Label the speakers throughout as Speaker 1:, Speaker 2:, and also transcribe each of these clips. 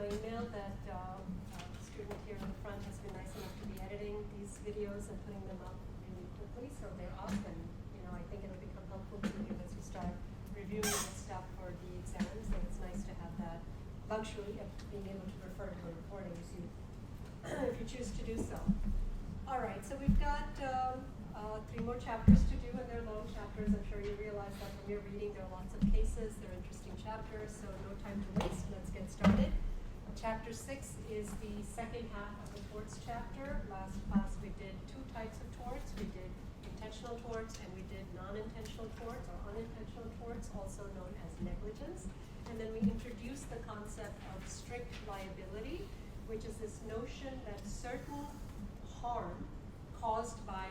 Speaker 1: my email that a student here in the front has been nice enough to be editing these videos and putting them up really quickly, so they're up, and I think it'll become helpful to you as you start reviewing this stuff for the exams. And it's nice to have that luxury of being able to refer to the recording if you choose to do so. All right, so we've got 3 more chapters to do, and they're long chapters. I'm sure you realize that from your reading. There are lots of cases. They're interesting chapters, so no time to waste. Let's get started. Chapter 6 is the second half of the torts chapter. Last class we did 2 types of torts. We did intentional torts and we did non-intentional torts or unintentional torts, also known as negligence. And then we introduced the concept of strict liability, which is this notion that certain harm caused by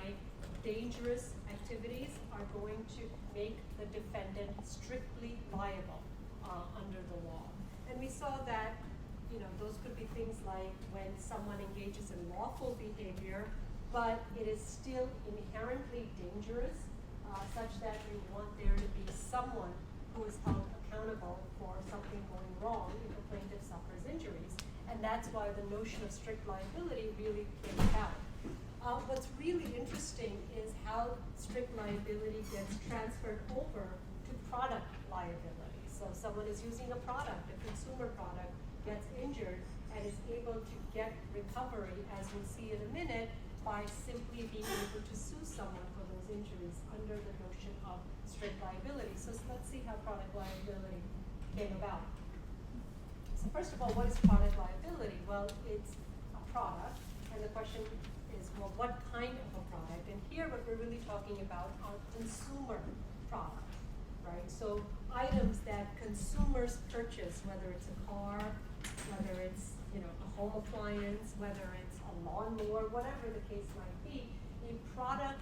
Speaker 1: dangerous activities are going to make the defendant strictly liable under the law. And we saw that those could be things like when someone engages in lawful behavior, but it is still inherently dangerous, such that we want there to be someone who is held accountable for something going wrong if the plaintiff suffers injuries. And that's why the notion of strict liability really came about. What's really interesting is how strict liability gets transferred over to product liability. So someone is using a product, a consumer product, gets injured and is able to get recovery, as we'll see in a minute, by simply being able to sue someone for those injuries under the notion of strict liability. So let's see how product liability came about. So first of all, what is product liability? Well, it's a product, and the question is, well, what kind of a product? And here what we're really talking about are consumer products, right? So items that consumers purchase, whether it's a car, whether it's a home appliance, whether it's a lawnmower, whatever the case might be, a product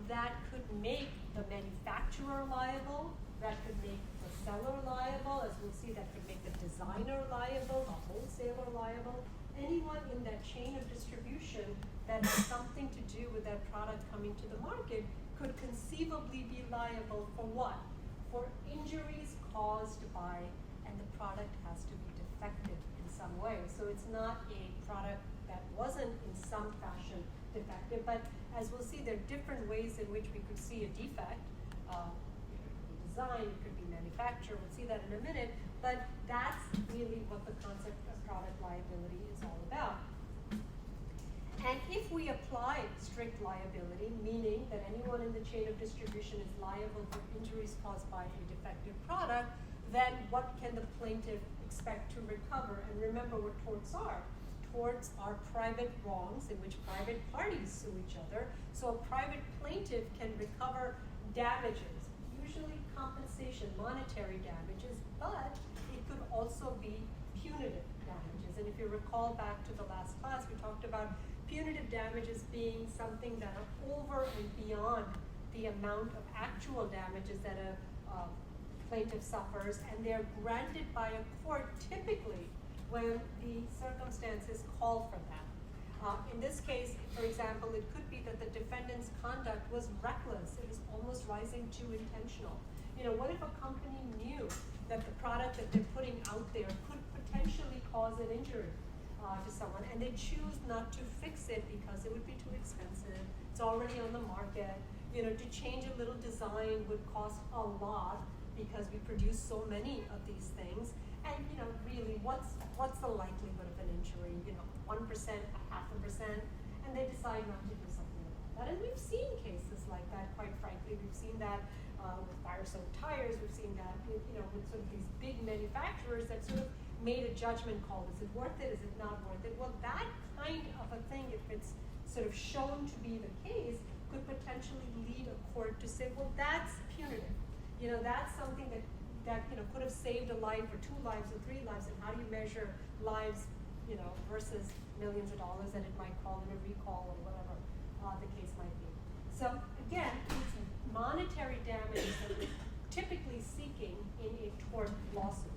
Speaker 1: that could make the manufacturer liable, that could make the seller liable, as we'll see, that could make the designer liable, the wholesaler liable. Anyone in that chain of distribution that has something to do with that product coming to the market could conceivably be liable for what? For injuries caused by, and the product has to be defective in some way. So it's not a product that wasn't in some fashion defective, but as we'll see, there are different ways in which we could see a defect. It could be design, it could be manufacture, we'll see that in a minute, but that's really what the concept of product liability is all about. And if we apply strict liability, meaning that anyone in the chain of distribution is liable for injuries caused by a defective product, then what can the plaintiff expect to recover? And remember what torts are. Torts are private wrongs in which private parties sue each other. So a private plaintiff can recover damages, usually compensation, monetary damages, but it could also be punitive damages. And if you recall back to the last class, we talked about punitive damages being something that are over and beyond the amount of actual damages that a plaintiff suffers, and they're granted by a court typically when the circumstances call for that. In this case, for example, it could be that the defendant's conduct was reckless. It was almost rising to intentional. What if a company knew that the product that they're putting out there could potentially cause an injury to someone, and they choose not to fix it because it would be too expensive, it's already on the market, to change a little design would cost a lot because we produce so many of these things, and really, what's the likelihood of an injury? 1%, 0.5%, and they decide not to do something about that. And we've seen cases like that, quite frankly. We've seen that with Firestone tires. We've seen that with sort of these big manufacturers that sort of made a judgment call. Is it worth it? Is it not worth it? Well, that kind of a thing, if it's sort of shown to be the case, could potentially lead a court to say, well, that's punitive. That's something that could have saved a life or 2 lives or 3 lives, and how do you measure lives, versus millions of dollars that it might call in a recall or whatever the case might be. So again, it's monetary damages that we're typically seeking in a tort lawsuit.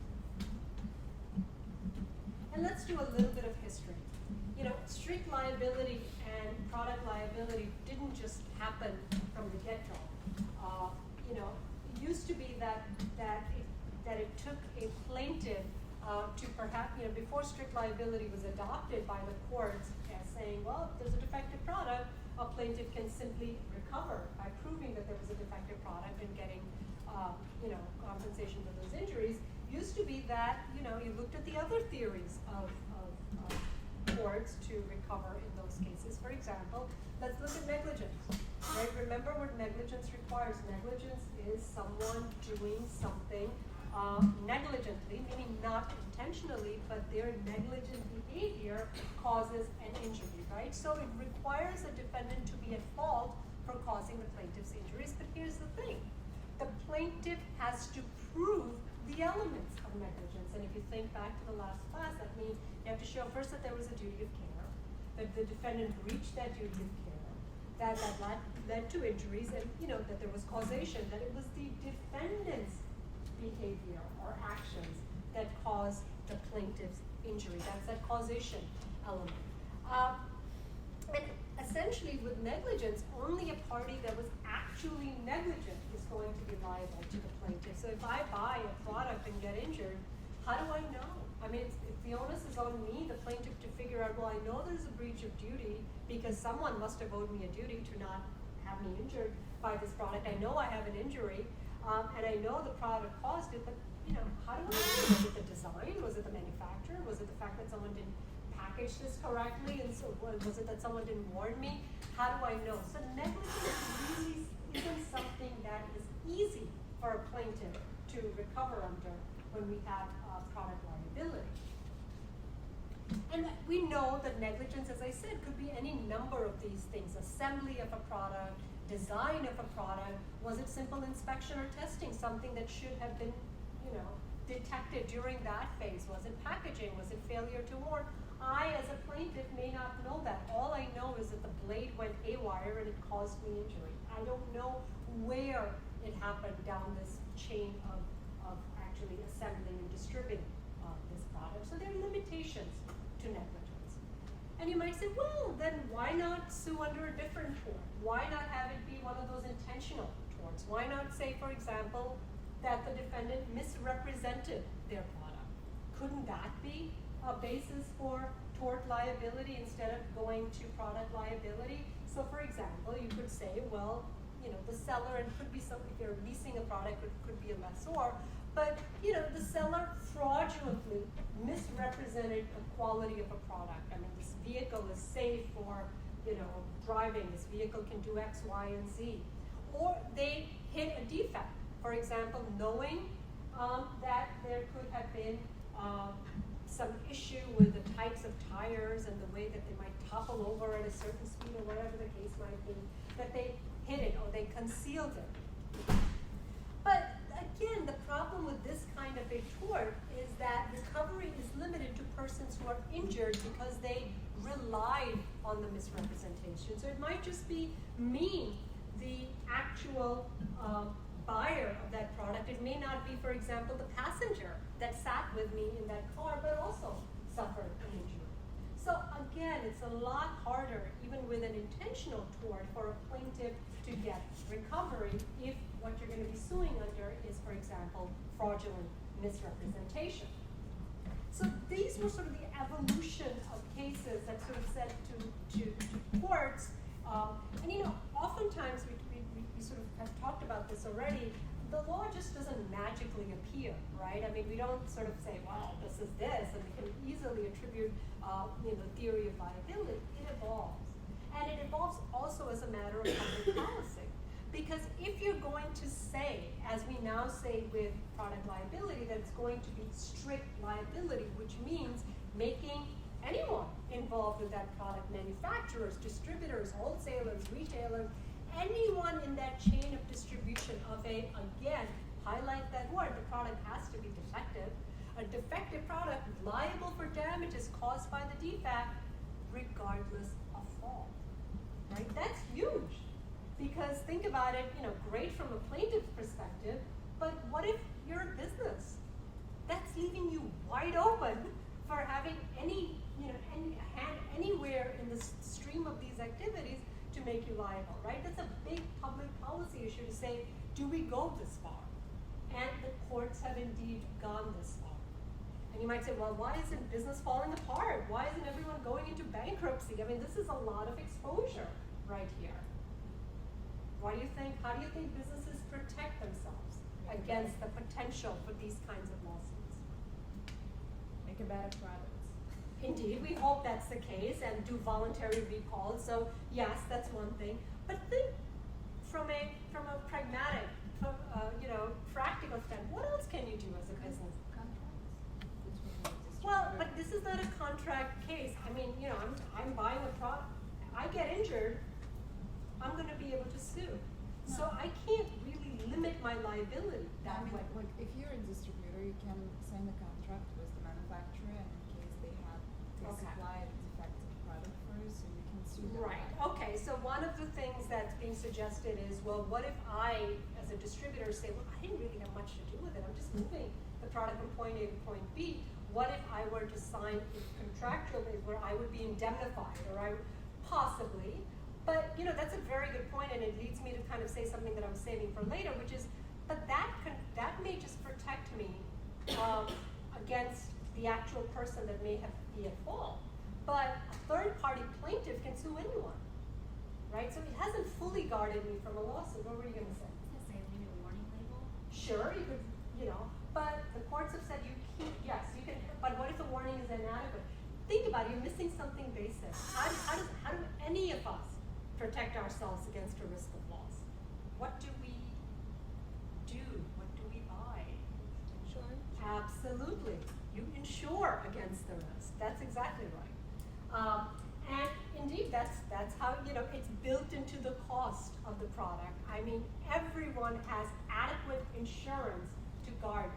Speaker 1: And let's do a little bit of history. Strict liability and product liability didn't just happen from the get-go. It used to be that it took a plaintiff to perhaps, before strict liability was adopted by the courts as saying, well, if there's a defective product, a plaintiff can simply recover by proving that there was a defective product and getting, compensation for those injuries, used to be that, you looked at the other theories of courts to recover in those cases. For example, let's look at negligence, right? Remember what negligence requires. Negligence is someone doing something negligently, meaning not intentionally, but their negligent behavior causes an injury, right? So it requires a defendant to be at fault for causing the plaintiff's injuries. But here's the thing. The plaintiff has to prove the elements of negligence. And if you think back to the last class, that means you have to show first that there was a duty of care, that the defendant breached that duty of care, that led to injuries, and that there was causation, that it was the defendant's behavior or actions that caused the plaintiff's injury. That's that causation element. And essentially with negligence, only a party that was actually negligent is going to be liable to the plaintiff. So if I buy a product and get injured, how do I know? I mean, if the onus is on me, the plaintiff, to figure out, well, I know there's a breach of duty because someone must have owed me a duty to not have me injured by this product. I know I have an injury, and I know the product caused it, but how do I know? Was it the design? Was it the manufacturer? Was it the fact that someone didn't package this correctly? And so was it that someone didn't warn me? How do I know? So negligence really isn't something that is easy for a plaintiff to recover under when we have product liability. And we know that negligence, as I said, could be any number of these things. Assembly of a product, design of a product. Was it simple inspection or testing, something that should have been detected during that phase? Was it packaging? Was it failure to warn? I, as a plaintiff, may not know that. All I know is that the blade went haywire and it caused me injury. I don't know where it happened down this chain of actually assembling and distributing this product. So there are limitations to negligence. And you might say, well, then why not sue under a different tort? Why not have it be one of those intentional torts? Why not say, for example, that the defendant misrepresented their product? Couldn't that be a basis for tort liability instead of going to product liability? So for example, you could say, well, the seller, and could be some, if you're leasing a product, it could be a lessor, but the seller fraudulently misrepresented the quality of a product. I mean, this vehicle is safe for driving. This vehicle can do X, Y, and Z. Or they hid a defect. For example, knowing that there could have been some issue with the types of tires and the way that they might topple over at a certain speed or whatever the case might be, that they hid it or they concealed it. But again, the problem with this kind of a tort is that recovery is limited to persons who are injured because they relied on the misrepresentation. So it might just be me, the actual buyer of that product. It may not be, for example, the passenger that sat with me in that car but also suffered an injury. So again, it's a lot harder, even with an intentional tort, for a plaintiff to get recovery if what you're going to be suing under is, for example, fraudulent misrepresentation. So these were sort of the evolution of cases that sort of said to courts. And oftentimes we sort of have talked about this already. The law just doesn't magically appear, right? I mean, we don't sort of say, well, this is this, and we can easily attribute, theory of liability. It evolves. And it evolves also as a matter of public policy. Because if you're going to say, as we now say with product liability, that it's going to be strict liability, which means making anyone involved with that product, manufacturers, distributors, wholesalers, retailers, anyone in that chain of distribution of again, highlight that word, the product has to be defective. A defective product liable for damages caused by the defect, regardless of fault, right? That's huge. Because think about it, great from a plaintiff's perspective, but what if you're a business? That's leaving you wide open for having any hand anywhere in the stream of these activities to make you liable, right? That's a big public policy issue to say, do we go this far? And the courts have indeed gone this far. And you might say, well, why isn't business falling apart? Why isn't everyone going into bankruptcy? I mean, this is a lot of exposure right here. How do you think businesses protect themselves against the potential for these kinds of lawsuits?
Speaker 2: Make a better product.
Speaker 1: Indeed, we hope that's the case, and do voluntary recalls. So yes, that's one thing. But think from a pragmatic, practical standpoint. What else can you do as a business? Well, but this is not a contract case. I mean, I'm buying a product. I get injured, I'm going to be able to sue.
Speaker 2: No.
Speaker 1: So I can't really limit my liability that way.
Speaker 2: Like if you're a distributor, you can sign a contract with the manufacturer, and in case they
Speaker 1: Okay.
Speaker 2: supply a defective product for you, so you can sue them.
Speaker 1: Right. Okay. So one of the things that's being suggested is, well, what if I, as a distributor, say, well, I didn't really have much to do with it. I'm just moving the product from point A to point B. What if I were to sign a contractual base where I would be indemnified, or I possibly? But that's a very good point, and it leads me to kind of say something that I was saving for later, which is, but that may just protect me against the actual person that may be at fault. But a third-party plaintiff can sue anyone, right? So it hasn't fully guarded me from a lawsuit. What were you going to say?
Speaker 3: I was going to say, maybe a warning label.
Speaker 1: Sure, you could, but the courts have said you can't, yes, you can, but what if the warning is inadequate? Think about it, you're missing something basic. How do any of us protect ourselves against a risk of loss? What do we do? What do we buy?
Speaker 2: Insurance?
Speaker 1: Absolutely. You insure against the risk. That's exactly right. And indeed, that's how, it's built into the cost of the product. I mean, everyone has adequate insurance to guard,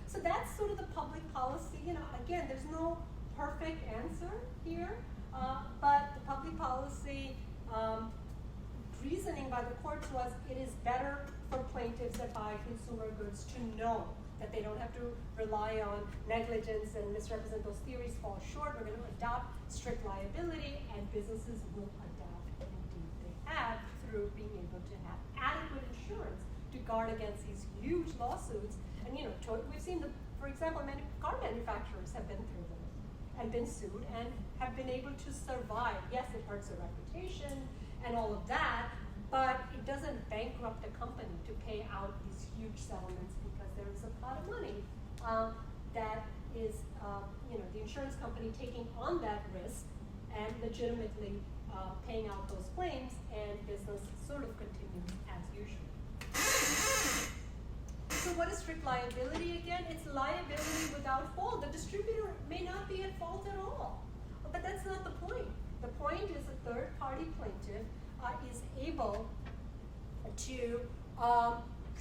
Speaker 1: So that's sort of the public policy. Again, there's no perfect answer here, but the public policy reasoning by the courts was it is better for plaintiffs that buy consumer goods to know that they don't have to rely on negligence and misrepresent. Those theories fall short. We're going to adopt strict liability, and businesses will adapt, and indeed they have, through being able to have adequate insurance to guard against these huge lawsuits. And we've seen for example, car manufacturers have been through this and been sued and have been able to survive. Yes, it hurts their reputation and all of that, but it doesn't bankrupt a company to pay out these huge settlements, because there is a pot of money that is, the insurance company taking on that risk and legitimately paying out those claims, and business sort of continues as usual. So what is strict liability again? It's liability without fault. The distributor may not be at fault at all, but that's not the point. The point is a third-party plaintiff is able to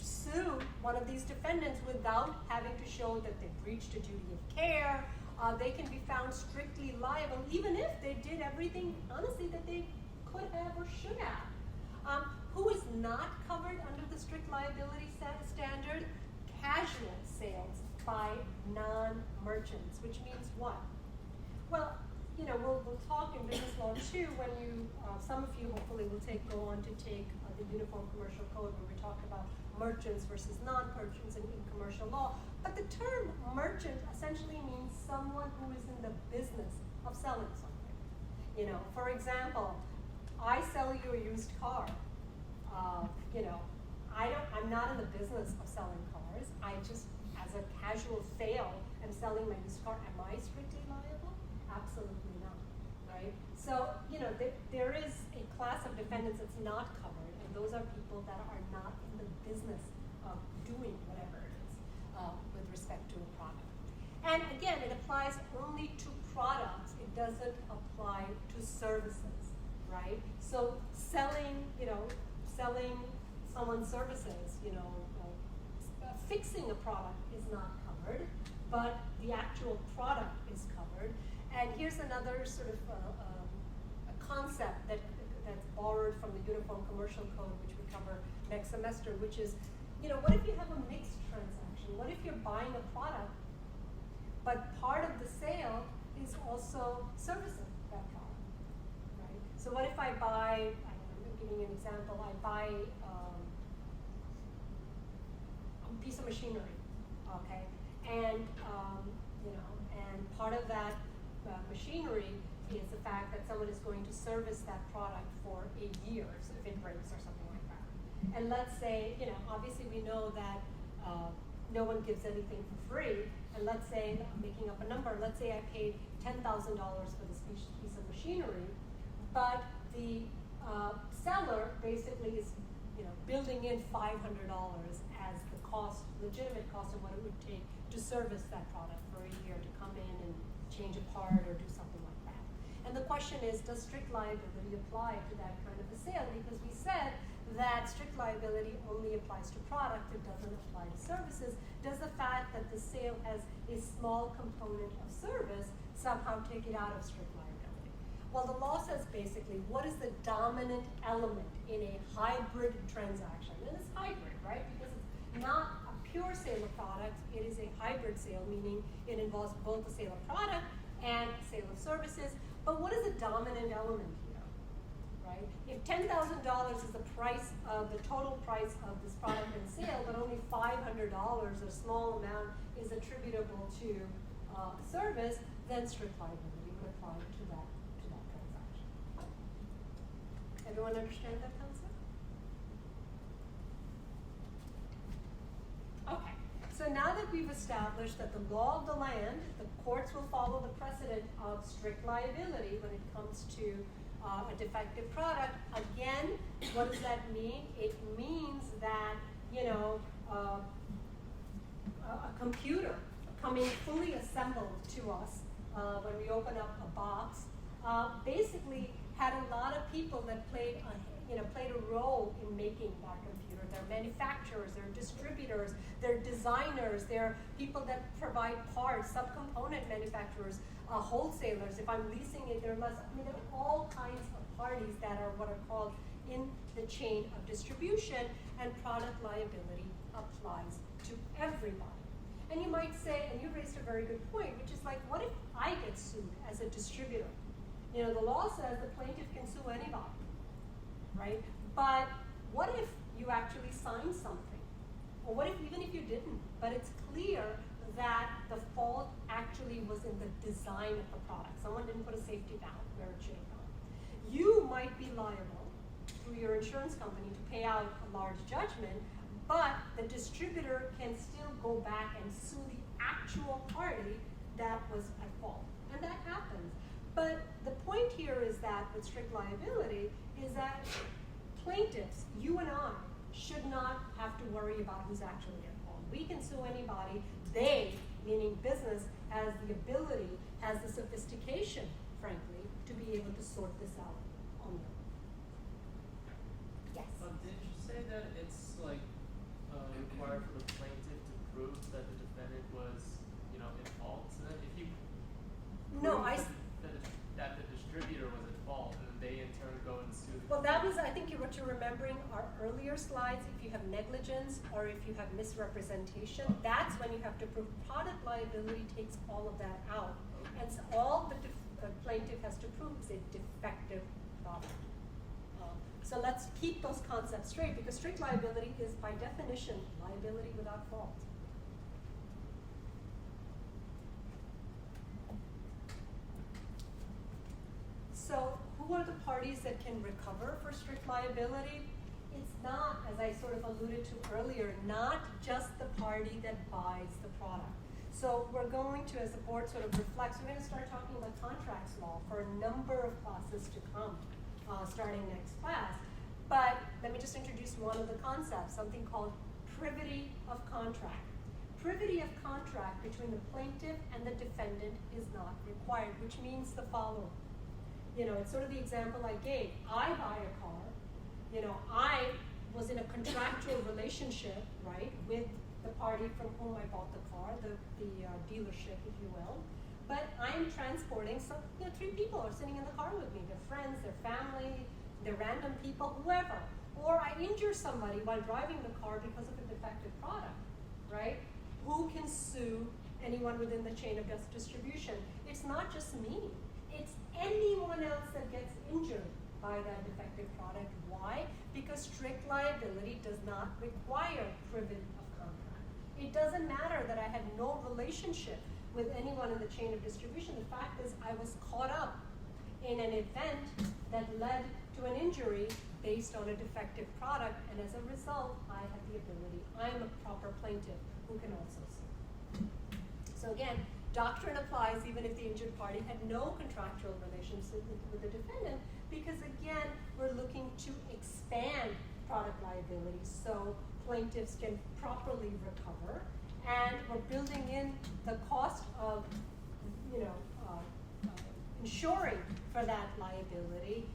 Speaker 1: sue one of these defendants without having to show that they breached a duty of care. They can be found strictly liable, even if they did everything, honestly, that they could have or should have. Who is not covered under the strict liability standard? Casual sales by non-merchants, which means what? Well, we'll talk in business law too when some of you hopefully will go on to take the Uniform Commercial Code, where we talk about merchants versus non-merchants in commercial law. But the term merchant essentially means someone who is in the business of selling something. For example, I sell you a used car. I'm not in the business of selling cars. I just, as a casual sale, am selling my used car. Am I strictly liable? Absolutely not, right? So, there is a class of defendants that's not covered, and those are people that are not in the business of doing whatever it is with respect to a product. And again, it applies only to products. It doesn't apply to services, right? So selling someone's services, fixing a product is not covered, but the actual product is covered. And here's another sort of a concept that's borrowed from the Uniform Commercial Code, which we cover next semester, which is, what if you have a mixed transaction? What if you're buying a product, but part of the sale is also servicing that product, right? So what if I buy, I'm giving you an example, I buy a piece of machinery, okay? And, service that product for a year so if it breaks or something like that. And let's say, obviously we know that no one gives anything for free, and let's say, I'm making up a number, let's say I paid $10,000 for this piece of machinery, but the seller basically is building in $500 as the cost, legitimate cost of what it would take to service that product for a year, to come in and change a part or do something like that. And the question is, does strict liability apply to that kind of a sale? Because we said that strict liability only applies to product, it doesn't apply to services. Does the fact that the sale has a small component of service somehow take it out of strict liability? Well, the law says basically, what is the dominant element in a hybrid transaction? And it's hybrid, right? Because it's not a pure sale of products, it is a hybrid sale, meaning it involves both the sale of product and sale of services. But what is the dominant element here, right? If $10,000 is the price of the total price of this product and sale, but only $500, a small amount, is attributable to service, then strict liability would apply to that transaction. Everyone understand that concept? Okay, so now that we've established that the law of the land, the courts will follow the precedent of strict liability when it comes to a defective product. Again, what does that mean? It means that, a computer coming fully assembled to us when we open up a box, basically had a lot of people that played a role in making that computer. They're manufacturers, they're distributors, they're designers, they're people that provide parts, subcomponent manufacturers, wholesalers. If I'm leasing it, there are all kinds of parties that are what are called in the chain of distribution, and product liability applies to everybody. And you might say, and you raised a very good point, which is like, what if I get sued as a distributor? The law says the plaintiff can sue anybody, right? But what if you actually signed something? Or what if, even if you didn't, but it's clear that the fault actually was in the design of the product. Someone didn't put a safety valve where it should have gone. You might be liable through your insurance company to pay out a large judgment, but the distributor can still go back and sue the actual party that was at fault. And that happens. But the point here is that with strict liability is that plaintiffs, you and I, should not have to worry about who's actually at fault. We can sue anybody. They, meaning business, has the ability, has the sophistication, frankly, to be able to sort this out on their own. Yes?
Speaker 4: Did you say that it's required for the plaintiff to prove that the defendant was, at fault? So that if you
Speaker 1: No,
Speaker 4: that the distributor was at fault, and then they in turn go and sue the
Speaker 1: well, that was, I think what you're remembering our earlier slides. If you have negligence or if you have misrepresentation, that's when you have to prove. Product liability takes all of that out. And so all the plaintiff has to prove is a defective product. So let's keep those concepts straight, because strict liability is by definition liability without fault. So who are the parties that can recover for strict liability? It's not, as I sort of alluded to earlier, not just the party that buys the product. So we're going to, as the board sort of reflects, we're going to start talking about contracts law for a number of classes to come, starting next class. But let me just introduce one of the concepts, something called privity of contract. Privity of contract between the plaintiff and the defendant is not required, which means the following. It's sort of the example I gave. I buy a car. I was in a contractual relationship, right, with the party from whom I bought the car, the dealership, if you will. But I'm transporting three people are sitting in the car with me. They're friends, they're family, they're random people, whoever. Or I injure somebody while driving the car because of a defective product, right? Who can sue anyone within the chain of distribution? It's not just me. It's anyone else that gets injured by that defective product. Why? Because strict liability does not require privity of contract. It doesn't matter that I had no relationship with anyone in the chain of distribution. The fact is I was caught up in an event that led to an injury based on a defective product, and as a result, I have the ability, I'm a proper plaintiff who can also sue. So again, doctrine applies even if the injured party had no contractual relationship with the defendant, because again, we're looking to expand product liability so plaintiffs can properly recover, and we're building in the cost of, insuring for that liability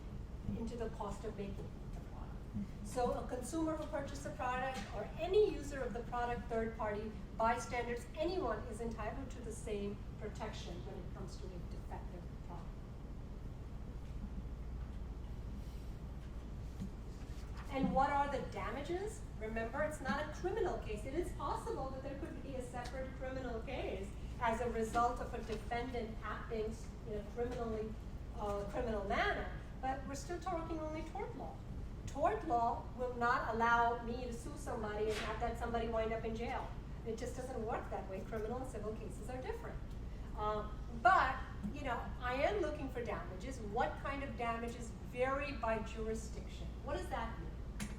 Speaker 1: into the cost of making the product. So a consumer who purchased a product, or any user of the product, third party, bystanders, anyone is entitled to the same protection when it comes to a defective product. And what are the damages? Remember, it's not a criminal case. It is possible that there could be a separate criminal case as a result of a defendant acting in a criminal manner, but we're still talking only tort law. Tort law will not allow me to sue somebody and have that somebody wind up in jail. It just doesn't work that way. Criminal and civil cases are different. But I am looking for damages. What kind of damages vary by jurisdiction? What does that mean?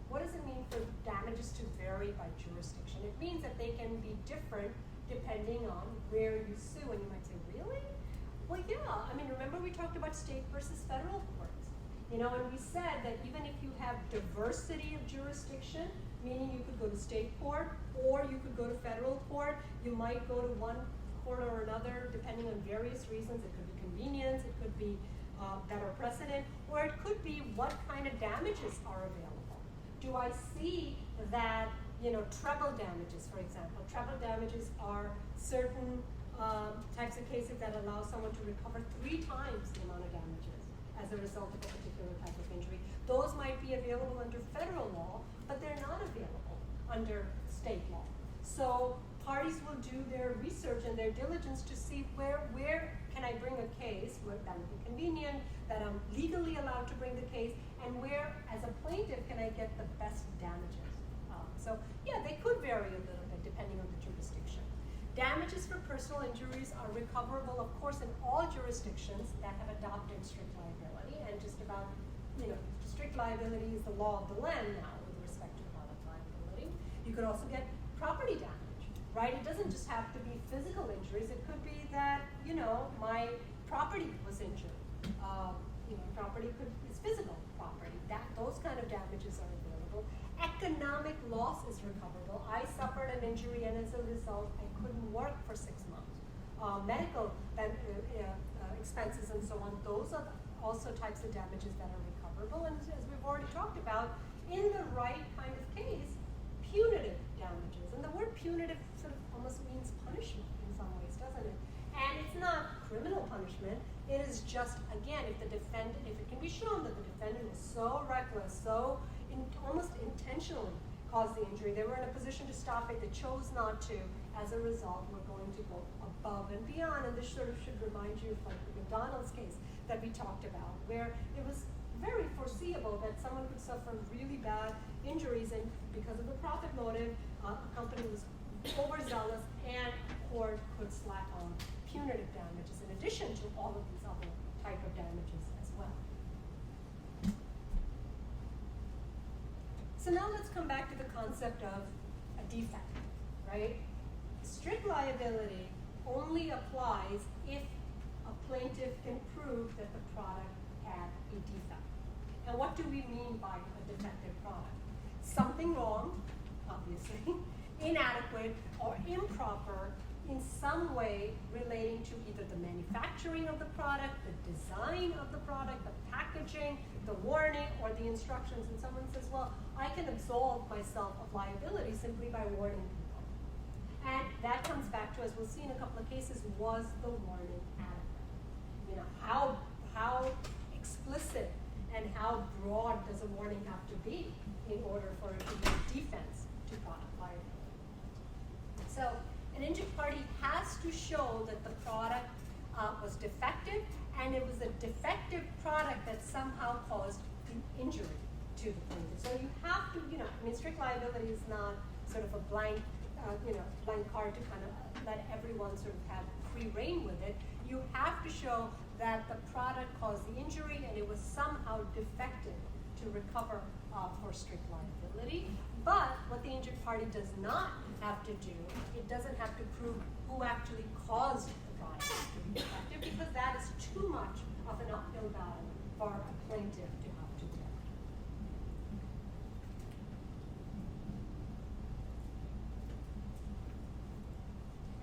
Speaker 1: What does it mean for damages to vary by jurisdiction? It means that they can be different depending on where you sue. And you might say, really? Well, yeah. Remember we talked about state versus federal courts. And we said that even if you have diversity of jurisdiction, meaning you could go to state court or you could go to federal court, you might go to one court or another depending on various reasons. It could be convenience, it could be better precedent, or it could be what kind of damages are available. Do I see that, treble damages, for example? Treble damages are certain types of cases that allow someone to recover 3 times the amount of damages as a result of a particular type of injury. Those might be available under federal law, but they're not available under state law. So parties will do their research and their diligence to see where can I bring a case where that would be convenient, that I'm legally allowed to bring the case, and where, as a plaintiff, can I get the best damages. So yeah, they could vary a little bit depending on the jurisdiction. Damages for personal injuries are recoverable, of course, in all jurisdictions that have adopted strict liability, and just about, strict liability is the law of the land now with respect to product liability. You could also get property damage, right? It doesn't just have to be physical injuries. It could be that, my property was injured. Property is physical property. Those kind of damages are available. Economic loss is recoverable. I suffered an injury, and as a result, I couldn't work for 6 months. Medical expenses and so on, those are also types of damages that are recoverable. And as we've already talked about, in the right kind of case, punitive damages. And the word punitive sort of almost means punishment in some ways, doesn't it? And it's not criminal punishment. It is just, again, if it can be shown that the defendant was so reckless, so almost intentionally caused the injury, they were in a position to stop it, they chose not to. As a result, we're going to go above and beyond. And this sort of should remind you of like the McDonald's case that we talked about, where it was very foreseeable that someone could suffer really bad injuries, and because of the profit motive, a company was overzealous, and a court could slap on punitive damages in addition to all of these other type of damages as well. So now let's come back to the concept of a defect, right? Strict liability only applies if a plaintiff can prove that the product had a defect. And what do we mean by a defective product? Something wrong, obviously, inadequate or improper in some way relating to either the manufacturing of the product, the design of the product, the packaging, the warning, or the instructions. And someone says, well, I can absolve myself of liability simply by warning people. And that comes back to, as we'll see in a couple of cases, was the warning adequate? How explicit and how broad does a warning have to be in order for it to be a defense to product liability? So an injured party has to show that the product was defective, and it was a defective product that somehow caused the injury to the plaintiff. So you have to, strict liability is not sort of a blank card to kind of let everyone sort of have free reign with it. You have to show that the product caused the injury and it was somehow defective to recover for strict liability. But what the injured party does not have to do, it doesn't have to prove who actually caused the product to be defective, because that is too much of an uphill battle for a plaintiff to have to do.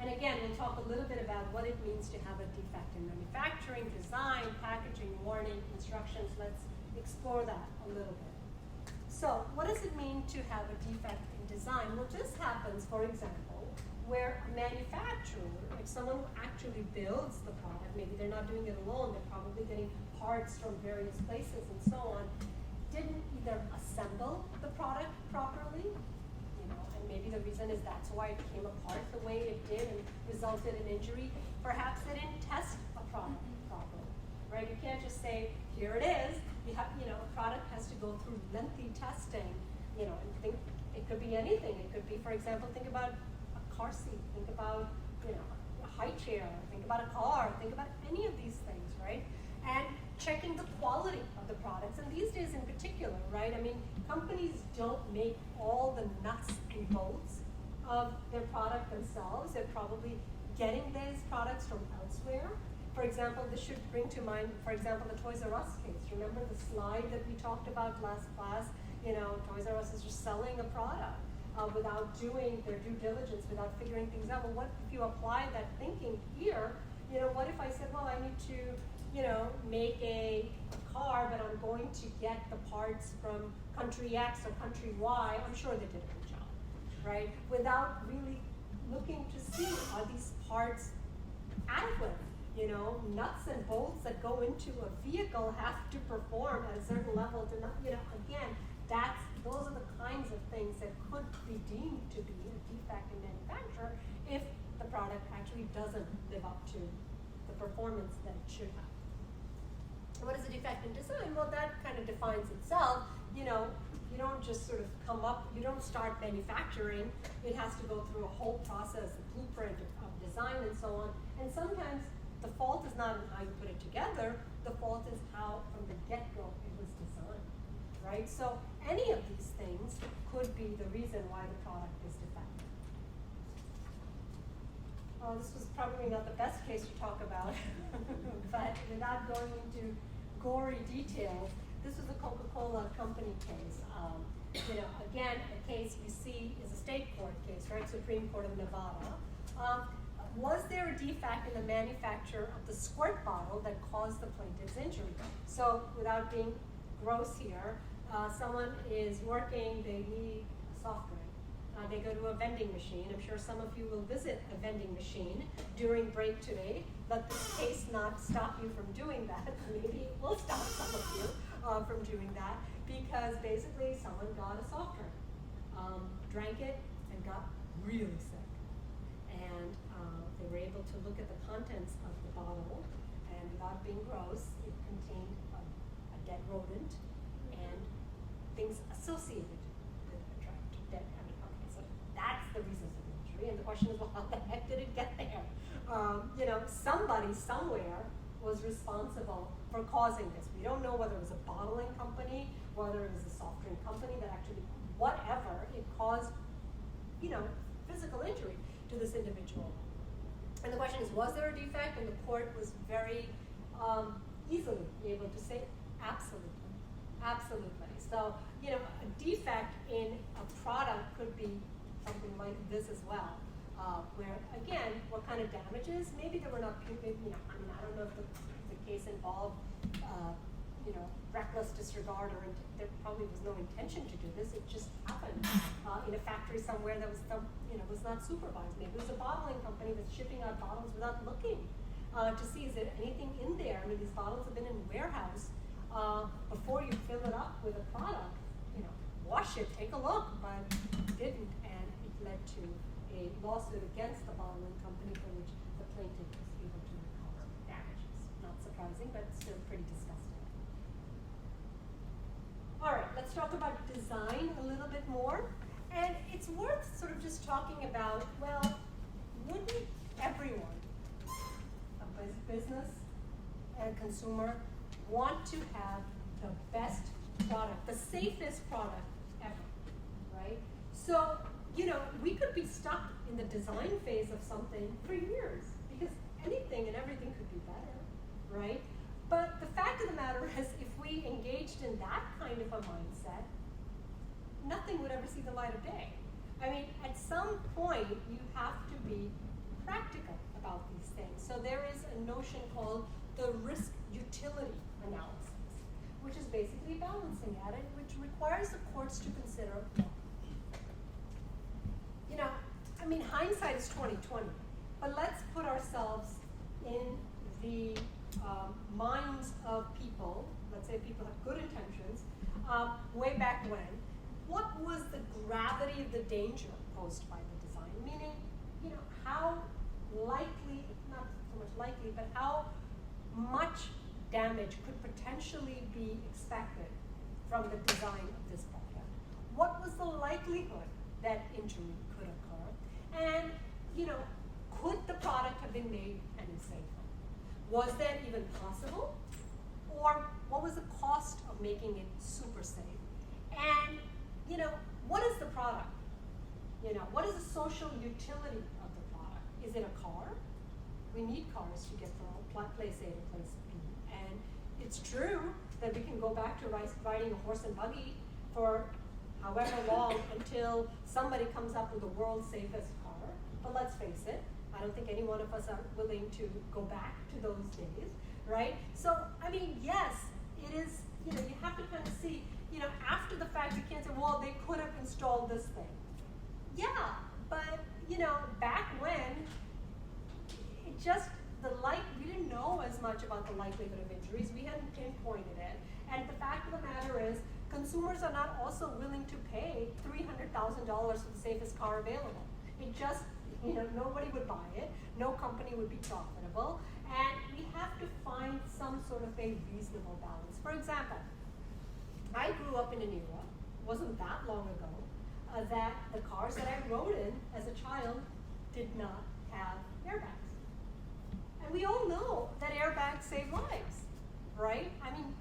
Speaker 1: And again, we'll talk a little bit about what it means to have a defect in manufacturing, design, packaging, warning, instructions. Let's explore that a little bit. So, what does it mean to have a defect in design? Well, this happens, for example, where a manufacturer, if someone who actually builds the product, maybe they're not doing it alone, they're probably getting parts from various places and so on, didn't either assemble the product properly, and maybe the reason is that's why it came apart the way it did and resulted in injury. Perhaps they didn't test a product properly, right? You can't just say, here it is. You have, a product has to go through lengthy testing, and think it could be anything. It could be, for example, think about a car seat, think about, a high chair, think about a car, think about any of these things, right? And checking the quality of the products. And these days in particular, right? I mean, companies don't make all the nuts and bolts of their product themselves. They're probably getting these products from elsewhere. For example, this should bring to mind, for example, the Toys R Us case. Remember the slide that we talked about last class? Toys R Us is just selling a product without doing their due diligence, without figuring things out. Well, what if you apply that thinking here? What if I said, well, I need to, make a car, but I'm going to get the parts from country X or country Y. I'm sure they did a good job, right? Without really looking to see, are these parts adequate? Nuts and bolts that go into a vehicle have to perform at a certain level to not, again, those are the kinds of things that could be deemed to be a defect in manufacture if the product actually doesn't live up to the performance that it should have. And what is a defect in design? Well, that kind of defines itself. You don't just sort of you don't start manufacturing. It has to go through a whole process, a blueprint of design and so on. And sometimes the fault is not in how you put it together, the fault is how from the get-go it was designed, right? So any of these things could be the reason why the product is defective. Oh, this was probably not the best case to talk about, but without going into gory details, this was a Coca-Cola company case. Again, a case we see is a state court case, right? Supreme Court of Nevada. Was there a defect in the manufacture of the squirt bottle that caused the plaintiff's injury? So, without being gross here, someone is working, they need a soft drink. They go to a vending machine. I'm sure some of you will visit a vending machine during break today. Let this case not stop you from doing that. Maybe it will stop some of you from doing that, because basically someone got a soft drink, drank it, and got really sick. And they were able to look at the contents of the bottle, and without being gross, it contained a dead rodent and things associated with a dead animal. Okay, so that's the reason for the injury. And the question is, well, how the heck did it get there? Somebody somewhere was responsible for causing this. We don't know whether it was a bottling company, whether it was a soft drink company that actually, whatever, it caused, physical injury to this individual. And the question is, was there a defect? And the court was very easily able to say, absolutely, absolutely. So, a defect in a product could be something like this as well, where, again, what kind of damages? Maybe there were not, I don't know if the case involved, reckless disregard, or there probably was no intention to do this. It just happened in a factory somewhere that was was not supervised. Maybe it was a bottling company that's shipping out bottles without looking to see, is there anything in there? I mean, these bottles have been in a warehouse before you fill it up with a product. Wash it, take a look, but it didn't, and it led to a lawsuit against the bottling company for which the plaintiff was able to recover damages. Not surprising, but still pretty disgusting. All right, let's talk about design a little bit more. And it's worth sort of just talking about, well, wouldn't everyone, a consumer want to have the best product, the safest product ever, right? So, you know, we could be stuck in the design phase of something for years because anything and everything could be better, right? But the fact of the matter is, if we engaged in that kind of a mindset, nothing would ever see the light of day. I mean, at some point, you have to be practical about these things. So there is a notion called the risk utility analysis, which is basically balancing at it, which requires the courts to consider, you know, I mean, hindsight is 20/20, but let's put ourselves in the minds of people. Let's say people have good intentions. Way back when, what was the gravity of the danger posed by the design? Meaning, you know, how likely, not so much likely, but how much damage could potentially be expected from the design of this product? What was the likelihood that injury could occur? And, you know, could the product have been made any safer? Was that even possible? Or what was the cost of making it super safe? And, you know, what is the product? You know, what is the social utility of the product? Is it a car? We need cars to get from place A to place B. And it's true that we can go back to riding a horse and buggy for however long until somebody comes up with the world's safest car. But let's face it, I don't think any one of us are willing to go back to those days, right? So, I mean, yes, it is, you know, you have to kind of see, you know, after the fact, you can't say, well, they could have installed this thing. Yeah, but, you know, back when, it just, we didn't know as much about the likelihood of injuries. We hadn't pinpointed it. And the fact of the matter is, consumers are not also willing to pay $300,000 for the safest car available. It just, you know, nobody would buy it. No company would be profitable. And we have to find some sort of a reasonable balance. For example, I grew up in an era, wasn't that long ago, that the cars that I rode in as a child did not have airbags. And we all know that airbags save lives, right? I mean,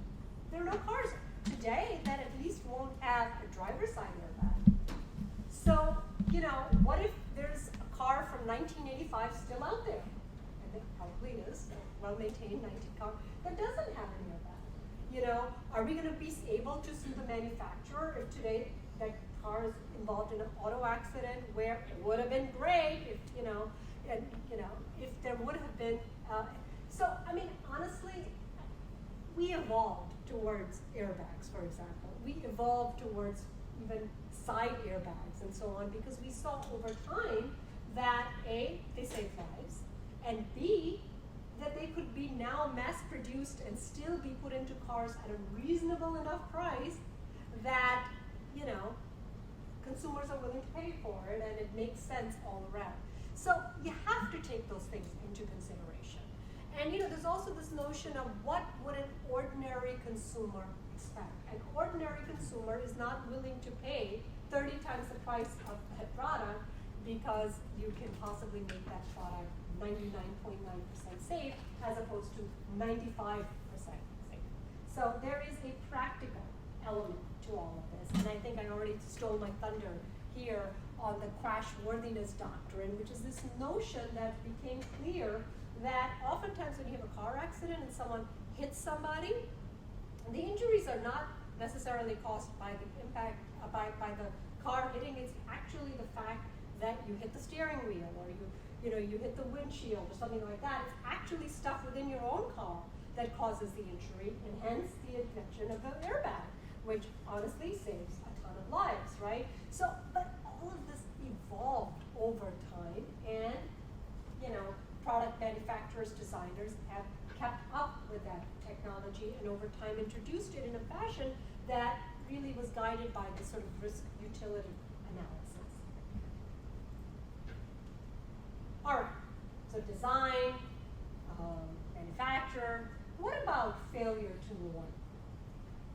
Speaker 1: there are no cars today that at least won't have a driver's side airbag. So, you know, what if there's a car from 1985 still out there? And it probably is, a well-maintained 19 car that doesn't have an airbag. You know, are we going to be able to sue the manufacturer if today that car is involved in an auto accident where it would have been great if, you know, and, you know, if there would have been, so, I mean, honestly, we evolved towards airbags, for example. We evolved towards even side airbags and so on because we saw over time that A, they save lives, and B, that they could be now mass-produced and still be put into cars at a reasonable enough price that, you know, consumers are willing to pay for it and it makes sense all around. So you have to take those things into consideration. And, you know, there's also this notion of what would an ordinary consumer expect. An ordinary consumer is not willing to pay 30 times the price of that product because you can possibly make that product 99.9% safe as opposed to 95% safe. So there is a practical element to all of this. And I think I already stole my thunder here on the crash worthiness doctrine, which is this notion that became clear that oftentimes when you have a car accident and someone hits somebody, the injuries are not necessarily caused by the impact, by the car hitting. It's actually the fact that you hit the steering wheel or you hit the windshield or something like that. It's actually stuff within your own car that causes the injury, and hence the invention of the airbag, which honestly saves a ton of lives, right? So, but all of this evolved over time, and, you know, product manufacturers, designers have kept up with that technology and over time introduced it in a fashion that really was guided by this sort of risk-utility analysis. All right, so design, manufacturer. What about failure to warn?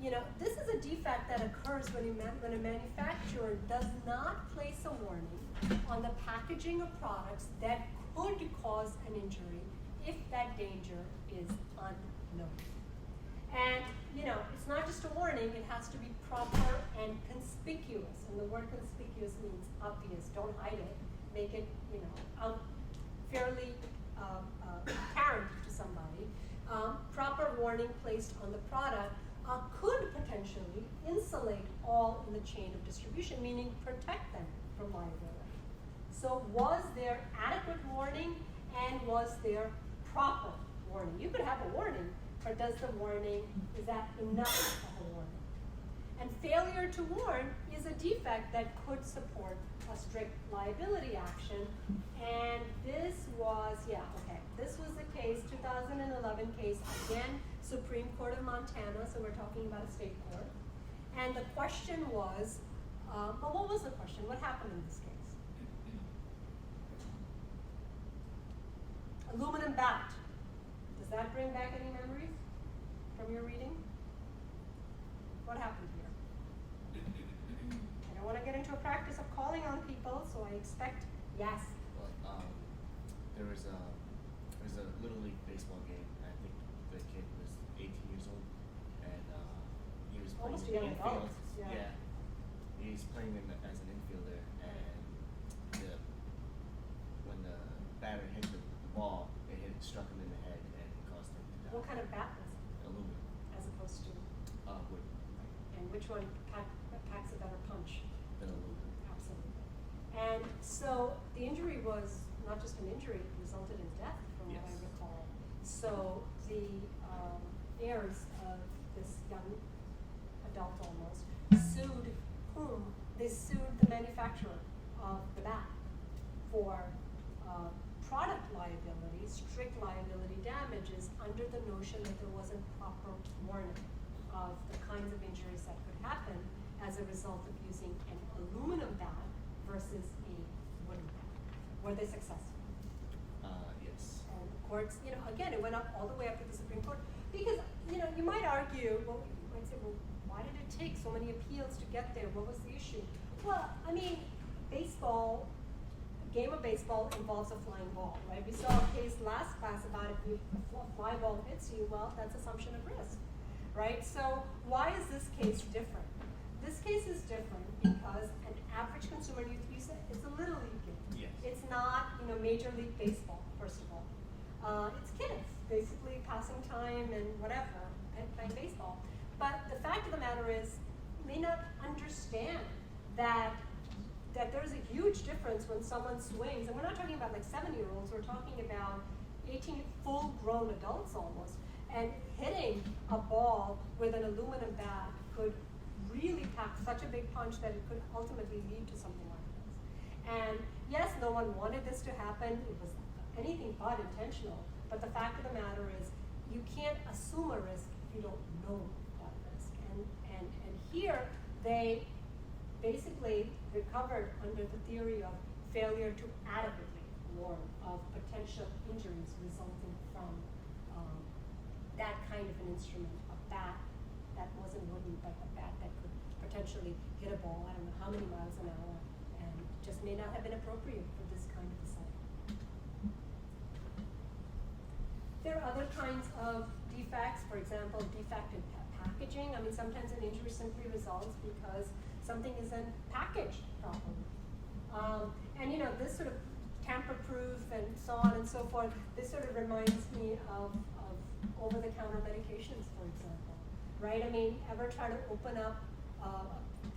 Speaker 1: You know, this is a defect that occurs when a manufacturer does not place a warning on the packaging of products that could cause an injury if that danger is unknown. And, you know, it's not just a warning, it has to be proper and conspicuous. And the word conspicuous means obvious. Don't hide it. Make it, you know, fairly apparent to somebody. Proper warning placed on the product could potentially insulate all in the chain of distribution, meaning protect them from liability. So was there adequate warning, and was there proper warning? You could have a warning, but does the warning, is that enough of a warning? And failure to warn is a defect that could support a strict liability action. And this was, this was the case, 2011 case, again, Supreme Court of Montana, so we're talking about a state court. And the question was, well, what was the question? What happened in this case? Aluminum bat. Does that bring back any memories from your reading? What happened here? I don't want to get into a practice of calling on people, so I expect yes.
Speaker 5: Well, there was a Little League baseball game. I think the kid was 18 years old, and he was playing
Speaker 1: Almost a
Speaker 5: in the
Speaker 1: young
Speaker 5: infield.
Speaker 1: adult, yeah.
Speaker 5: He's playing as an infielder, and when the batter hit the ball, it struck him in the head and caused him to die.
Speaker 1: What kind of bat was it?
Speaker 5: Aluminum.
Speaker 1: As opposed to,
Speaker 5: Wood.
Speaker 1: and which one packs a better punch?
Speaker 5: Than aluminum.
Speaker 1: Absolutely. And so the injury was not just an injury, it resulted in death, from what I
Speaker 5: Yes.
Speaker 1: recall. So the heirs of this young adult almost sued whom? They sued the manufacturer of the bat for product liability, strict liability damages, under the notion that there wasn't proper warning of the kinds of injuries that could happen as a result of using an aluminum bat versus a wooden bat. Were they successful?
Speaker 5: Yes.
Speaker 1: And the courts, you know, again, it went up all the way up to the Supreme Court because, you know, you might argue, well, you might say, well, why did it take so many appeals to get there? What was the issue? Well, I mean, baseball, a game of baseball involves a flying ball, right? We saw a case last class about if a fly ball hits you, well, that's assumption of risk, right? So why is this case different? This case is different because an average consumer, you said, it's a little league game.
Speaker 5: Yes.
Speaker 1: It's not, you know, Major League Baseball, first of all. It's kids, basically passing time and whatever, and playing baseball. But the fact of the matter is, may not understand that there's a huge difference when someone swings, and we're not talking about like 7-year-olds, we're talking about 18 full-grown adults almost, and hitting a ball with an aluminum bat could really pack such a big punch that it could ultimately lead to something like this. And yes, no one wanted this to happen, it was anything but intentional, but the fact of the matter is, you can't assume a risk if you don't know that risk. And here, they basically recovered under the theory of failure to adequately warn of potential injuries resulting from that kind of an instrument, a bat that wasn't wooden, but a bat that could potentially hit a ball, I don't know how many miles an hour, and just may not have been appropriate for this kind of a site. There are other kinds of defects, for example, defect in packaging. I mean, sometimes an injury simply results because something isn't packaged properly. And you know, this sort of tamper-proof and so on and so forth, this sort of reminds me of over-the-counter medications, for example, right? I mean, ever try to open up,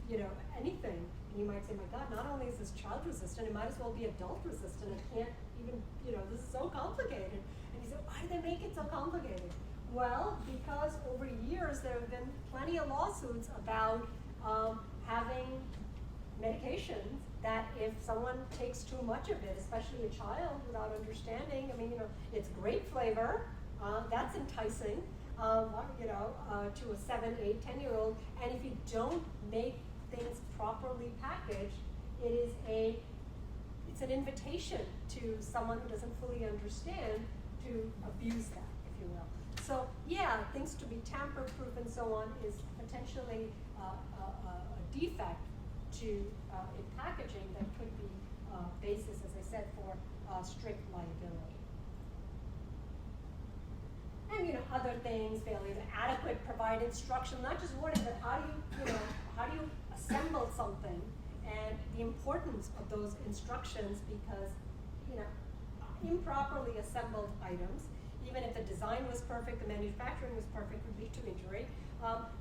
Speaker 1: you know, anything, and you might say, my God, not only is this child-resistant, it might as well be adult-resistant. It can't even, you know, this is so complicated. And you say, why do they make it so complicated? Well, because over years there have been plenty of lawsuits about having medications that if someone takes too much of it, especially a child without understanding, I mean, you know, it's great flavor, that's enticing, you know, to a 7, 8, 10-year-old, and if you don't make things properly packaged, it's an invitation to someone who doesn't fully understand to abuse that, if you will. So yeah, things to be tamper-proof and so on is potentially a defect to in packaging that could be basis, as I said, for strict liability. And And other things, failure to adequate provide instruction, not just warning, but how do you assemble something, and the importance of those instructions, because improperly assembled items, even if the design was perfect, the manufacturing was perfect, would lead to injury.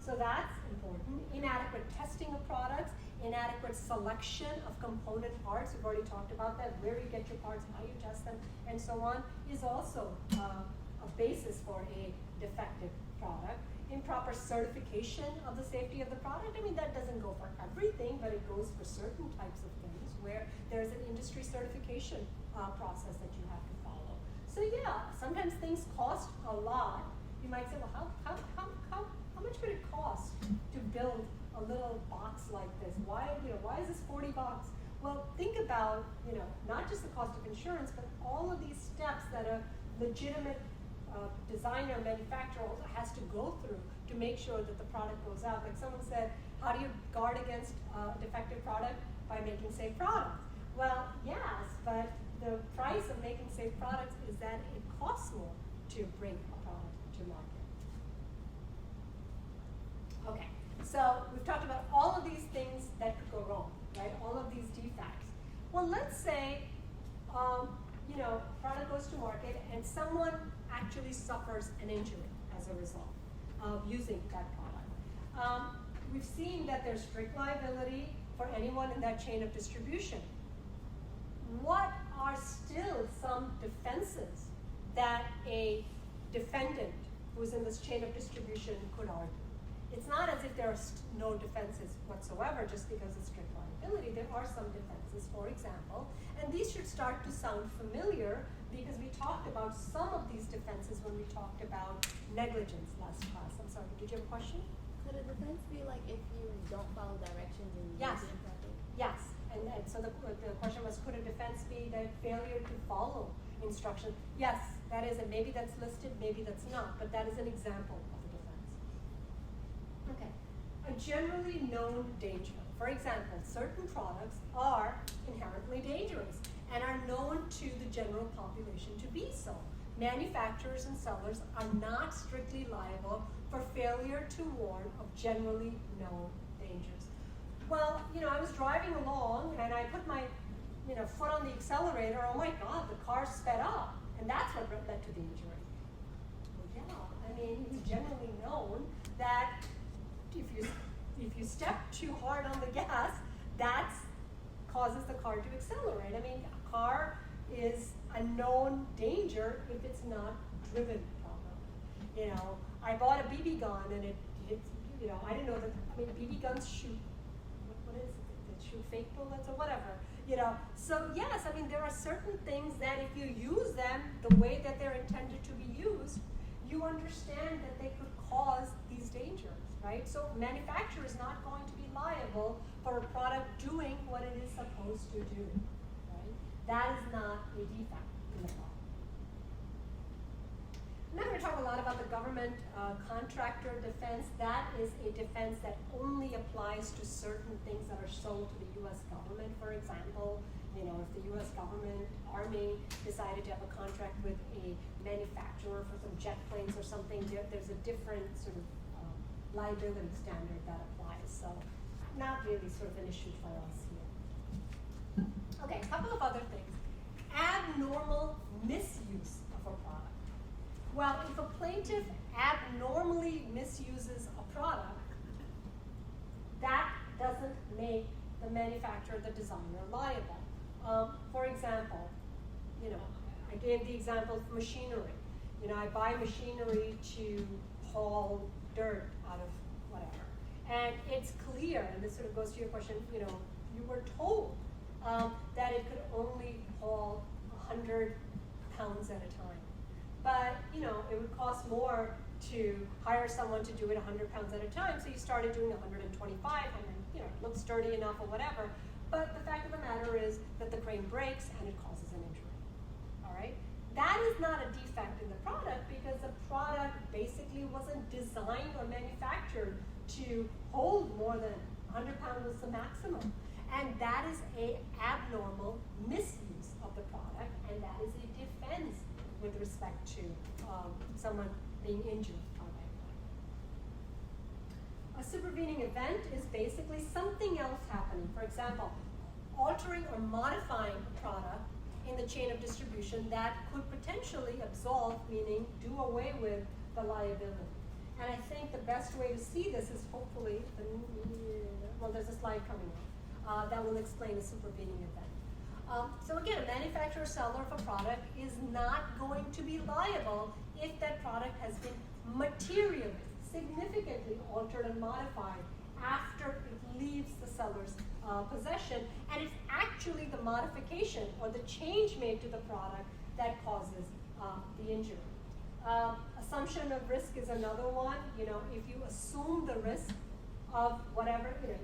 Speaker 1: So that's important. Inadequate testing of products, inadequate selection of component parts, we've already talked about that, where you get your parts, how you test them, and so on, is also a basis for a defective product. Improper certification of the safety of the product, I mean, that doesn't go for everything, but it goes for certain types of things where there's an industry certification process that you have to follow. So yeah, sometimes things cost a lot. You might say, well, how much would it cost to build a little box like this? Why is this $40? Well, think about, not just the cost of insurance, but all of these steps that a legitimate designer, manufacturer has to go through to make sure that the product goes out. Like someone said, how do you guard against a defective product? By making safe products. Well, yes, but the price of making safe products is that it costs more to bring a product to market. Okay, so we've talked about all of these things that could go wrong, right? All of these defects. Well, let's say, product goes to market and someone actually suffers an injury as a result of using that product. We've seen that there's strict liability for anyone in that chain of distribution. What are still some defenses that a defendant who's in this chain of distribution could argue? It's not as if there are no defenses whatsoever just because of strict liability. There are some defenses, for example, and these should start to sound familiar because we talked about some of these defenses when we talked about negligence last class. I'm sorry, did you have a question?
Speaker 3: Could a defense be like if you don't follow directions and you
Speaker 1: Yes.
Speaker 3: use it improperly?
Speaker 1: Yes, and so the question was, could a defense be that failure to follow instruction? Yes, that is, and maybe that's listed, maybe that's not, but that is an example of a defense. Okay, a generally known danger. For example, certain products are inherently dangerous and are known to the general population to be so. Manufacturers and sellers are not strictly liable for failure to warn of generally known dangers. Well, I was driving along and I put my, foot on the accelerator. Oh my God, the car sped up, and that's what led to the injury. Well, yeah, I mean, it's generally known that if you step too hard on the gas, that causes the car to accelerate. I mean, a car is a known danger if it's not driven properly. I bought a BB gun and it I didn't know that. I mean, BB guns shoot. What is it? They shoot fake bullets or whatever. So yes, I mean, there are certain things that if you use them the way that they're intended to be used, you understand that they could cause these dangers, right? So manufacturer is not going to be liable for a product doing what it is supposed to do, right? That is not a defect in the product. Now we're going to talk a lot about the government contractor defense. That is a defense that only applies to certain things that are sold to the U.S. government. For example, if the U.S. government, Army, decided to have a contract with a manufacturer for some jet planes or something, there's a different sort of liability standard that applies. So not really sort of an issue for us here. Okay, a couple of other things. Abnormal misuse of a product. Well, if a plaintiff abnormally misuses a product, that doesn't make the manufacturer, the designer, liable. For example, I gave the example of machinery. I buy machinery to haul dirt out of whatever. And it's clear, and this sort of goes to your question, you were told that it could only haul 100 pounds at a time. But, it would cost more to hire someone to do it 100 pounds at a time, so you started doing 125, it looks sturdy enough or whatever. But the fact of the matter is that the crane breaks and it causes an injury, all right? That is not a defect in the product because the product basically wasn't designed or manufactured to hold more than 100 pounds was the maximum. And that is a abnormal misuse of the product, and that is a defense with respect to someone being injured by that product. A supervening event is basically something else happening. For example, altering or modifying a product in the chain of distribution that could potentially absolve, meaning do away with the liability. And I think the best way to see this is hopefully, well, there's a slide coming up that will explain a supervening event. So again, a manufacturer or seller of a product is not going to be liable if that product has been materially, significantly altered and modified after it leaves the seller's possession, and it's actually the modification or the change made to the product that causes the injury. Assumption of risk is another one. You know, if you assume the risk of whatever, you know,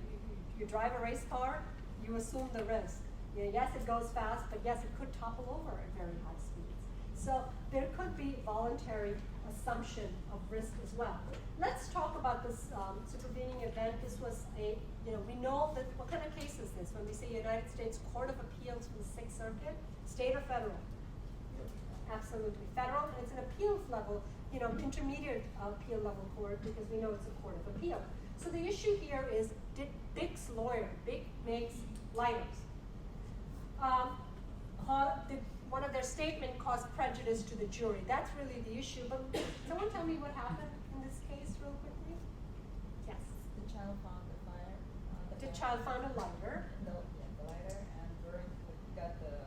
Speaker 1: you drive a race car, you assume the risk. You know, yes, it goes fast, but yes, it could topple over at very high speeds. So there could be voluntary assumption of risk as well. Let's talk about this supervening event. This was a, you know, we know that, what kind of case is this? When we say United States Court of Appeals from the Sixth Circuit, state or federal? Absolutely federal, and it's an appeals level, you know, intermediate appeal level court, because we know it's a court of appeal. So the issue here is, did BIC's lawyer, BIC makes lighters, did one of their statement cause prejudice to the jury? That's really the issue. But someone tell me what happened in this case real quickly? Yes.
Speaker 2: The child found the fire.
Speaker 1: The child found a lighter.
Speaker 2: The lighter, and burned, got the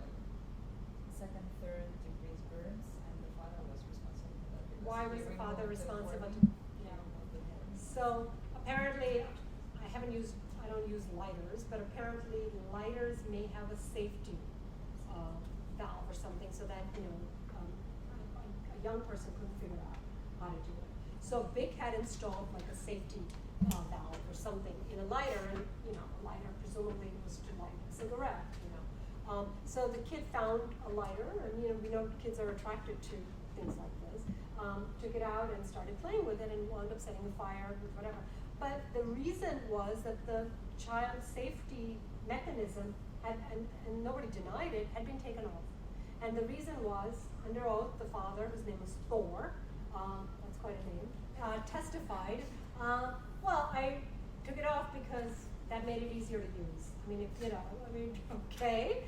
Speaker 2: second, third degrees burns, and the father was responsible for that. Because
Speaker 1: Why was
Speaker 2: he
Speaker 1: the father
Speaker 2: removed
Speaker 1: responsible?
Speaker 2: boarding.
Speaker 1: Yeah.
Speaker 2: Removed the boarding.
Speaker 1: So apparently, I don't use lighters, but apparently lighters may have a safety valve or something, so that, you know, a young person couldn't figure out how to do it. So BIC had installed like a safety valve or something in a lighter, and, you know, a lighter presumably was to light a cigarette, you know. So the kid found a lighter, and, you know, we know kids are attracted to things like this. Took it out and started playing with it and wound up setting a fire with whatever. But the reason was that the child safety mechanism had, and nobody denied it, had been taken off. And the reason was, under oath, the father, whose name was Thor, that's quite a name, testified, well, I took it off because that made it easier to use. I mean, if, you know, okay,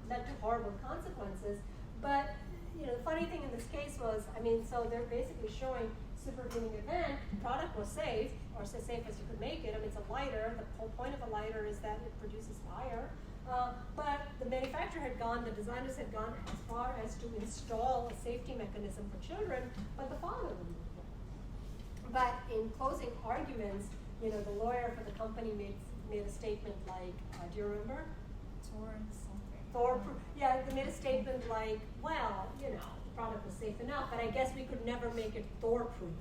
Speaker 1: led to horrible consequences. But, you know, the funny thing in this case was, I mean, so they're basically showing supervening event, product was safe, or as safe as you could make it. I mean, it's a lighter. The whole point of a lighter is that it produces fire. But the manufacturer had gone, the designers had gone as far as to install a safety mechanism for children, but the father removed it. But in closing arguments, you know, the lawyer for the company made a statement like, do you remember? They made a statement like, well, you know, the product was safe enough, but I guess we could never make it Thor-proof,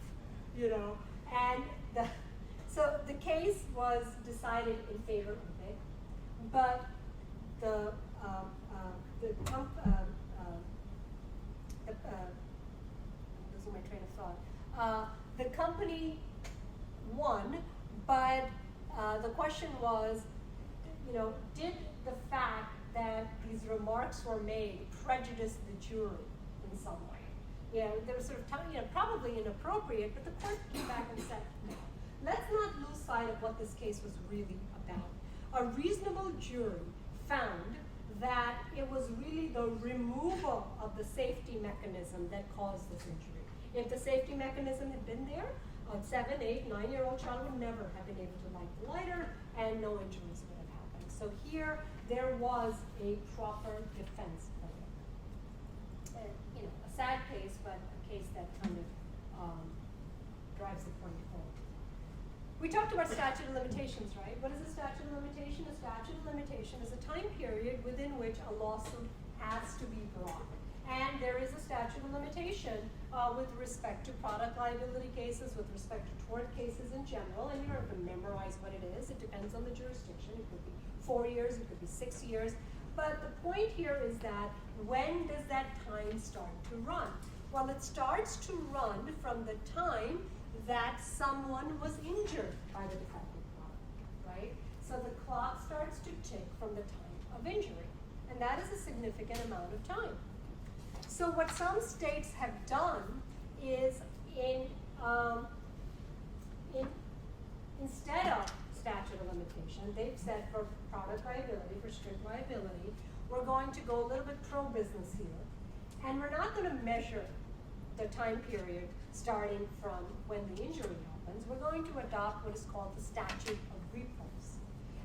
Speaker 1: you know. And so the case was decided in favor of BIC, but losing my train of thought. The company won, but the question was, you know, did the fact that these remarks were made prejudice the jury in some way? You know, they were sort of, you know, probably inappropriate, but the court came back and said, no. Let's not lose sight of what this case was really about. A reasonable jury found that it was really the removal of the safety mechanism that caused this injury. If the safety mechanism had been there, a 7, 8, 9-year-old child would never have been able to light the lighter, and no injuries would have happened. So here, there was a proper defense for it. You know, a sad case, but a case that kind of drives the point home. We talked about statute of limitations, right? What is a statute of limitation? A statute of limitation is a time period within which a lawsuit has to be brought. And there is a statute of limitation with respect to product liability cases, with respect to tort cases in general, and you don't have to memorize what it is. It depends on the jurisdiction. It could be 4 years, it could be 6 years. But the point here is that when does that time start to run? Well, it starts to run from the time that someone was injured by the defective product, right? So the clock starts to tick from the time of injury, and that is a significant amount of time. So what some states have done is instead of statute of limitation, they've said for product liability, for strict liability, we're going to go a little bit pro-business here. And we're not gonna measure the time period starting from when the injury happens. We're going to adopt what is called the statute of repose.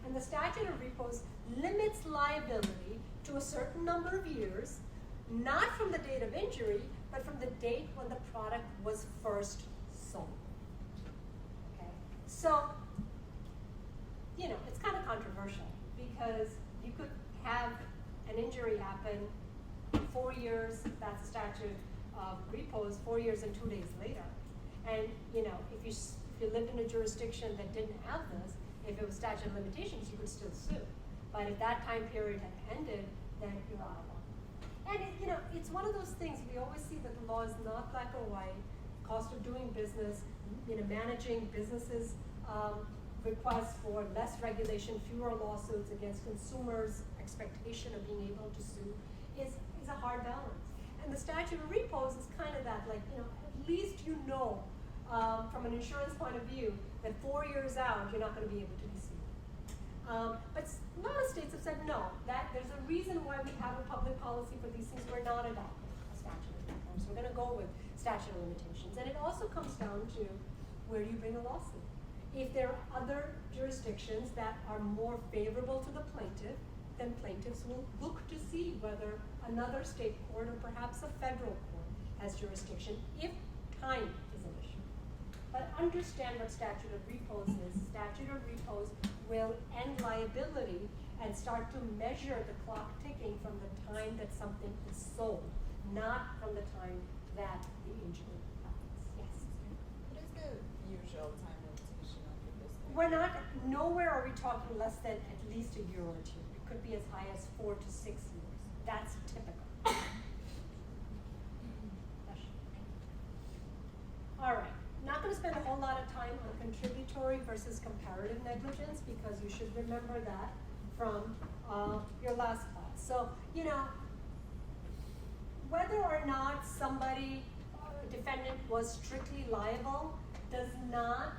Speaker 1: And the statute of repose limits liability to a certain number of years, not from the date of injury, but from the date when the product was first sold. Okay? So, you know, it's kind of controversial because you could have an injury happen 4 years, that's a statute of repose, 4 years and 2 days later. And, you know, if you lived in a jurisdiction that didn't have this, if it was statute of limitations, you could still sue. But if that time period had ended, then you're out of luck. And, you know, it's one of those things, we always see that the law is not black or white. Cost of doing business, you know, managing businesses, requests for less regulation, fewer lawsuits against consumers, expectation of being able to sue is a hard balance. And the statute of repose is kind of that, like, you know, at least you know, from an insurance point of view, that 4 years out, you're not going to be able to be sued. But a lot of states have said no, that there's a reason why we have a public policy for these things. We're not adopting a statute of repose. We're going to go with statute of limitations. And it also comes down to where do you bring a lawsuit? If there are other jurisdictions that are more favorable to the plaintiff, then plaintiffs will look to see whether another state court or perhaps a federal court has jurisdiction if time is an issue. But understand what statute of repose is. Statute of repose will end liability and start to measure the clock ticking from the time that something is sold, not from the time that the injury happens. Yes?
Speaker 2: What is the usual time limitation on the business?
Speaker 1: We're not, nowhere are we talking less than at least a year or two. It could be as high as 4 to 6 years. That's typical. All right, not going to spend a whole lot of time on contributory versus comparative negligence because you should remember that from your last class. So, you know, whether or not somebody, defendant, was strictly liable does not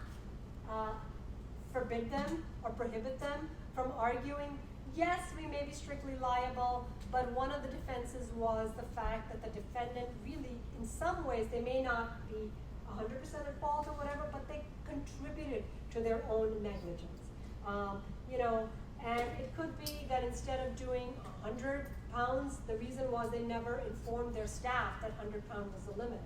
Speaker 1: forbid them or prohibit them from arguing, yes, we may be strictly liable, but one of the defenses was the fact that the defendant really, in some ways, they may not be 100% at fault or whatever, but they contributed to their own negligence. You know, and it could be that instead of doing 100 pounds, the reason was they never informed their staff that 100 pounds was the limit.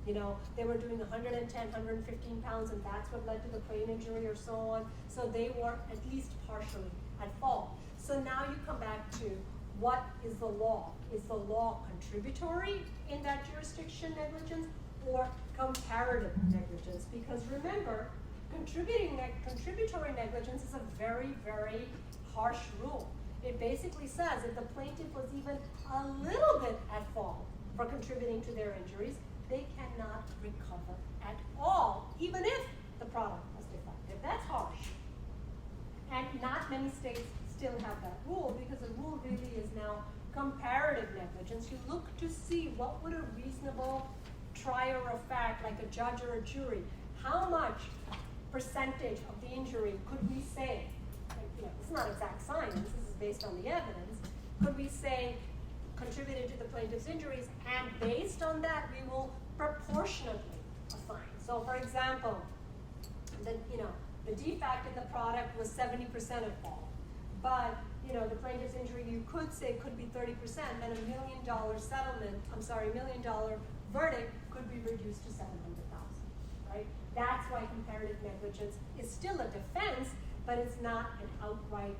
Speaker 1: You know, they were doing 110, 115 pounds, and that's what led to the brain injury or so on. So they were at least partially at fault. So now you come back to what is the law? Is the law contributory in that jurisdiction negligence or comparative negligence? Because remember, contributory negligence is a very, very harsh rule. It basically says if the plaintiff was even a little bit at fault for contributing to their injuries, they cannot recover at all, even if the product was defective. That's harsh. And not many states still have that rule because the rule really is now comparative negligence. You look to see what would a reasonable trier of fact, like a judge or a jury, how much percentage of the injury could we say, you know, it's not exact science, this is based on the evidence, could we say contributed to the plaintiff's injuries, and based on that we will proportionately assign. So for example, the defect in the product was 70% at fault, but the plaintiff's injury you could say could be 30%, then $1 million $1 million verdict could be reduced to $700,000, right? That's why comparative negligence is still a defense, but it's not an outright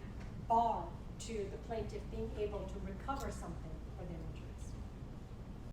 Speaker 1: bar to the plaintiff being able to recover something for their injury.